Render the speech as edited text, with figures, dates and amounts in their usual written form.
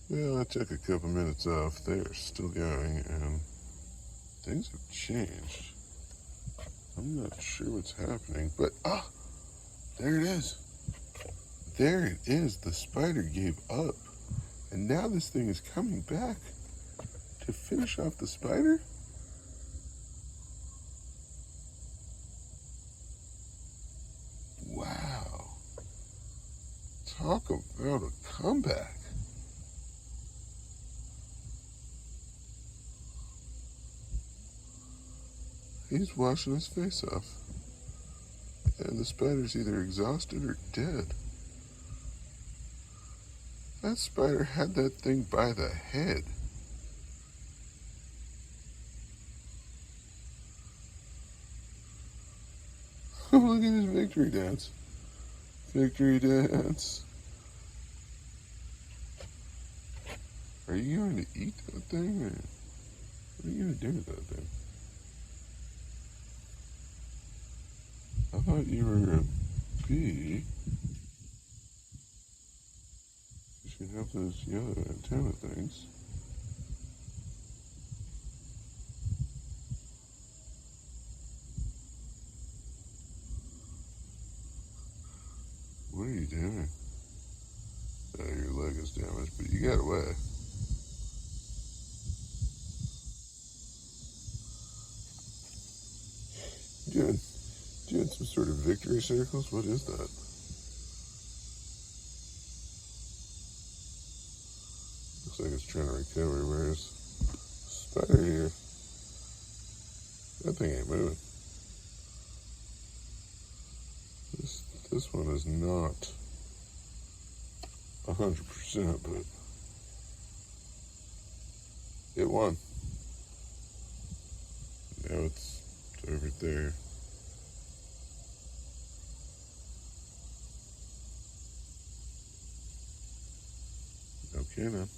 Well, I took a couple minutes off. They are still going, and things have changed. I'm not sure what's happening, but there it is. There it is. The spider gave up, and now this thing is coming back to finish off the spider. Wow. Talk about a comeback. He's washing his face off. And the spider's either exhausted or dead. That spider had that thing by the head. Oh, look at his victory dance. Victory dance. Are you going to eat that thing, or what are you going to do with that thing? I thought you were a bee. You should have those yellow antenna things. What are you doing? Oh, your leg is damaged, but you got away. Doing some sort of victory circles? What is that? Looks like it's trying to recover. Where's spider here? That thing ain't moving. This one is not 100%, but it won. Now it's over there. Okay, then.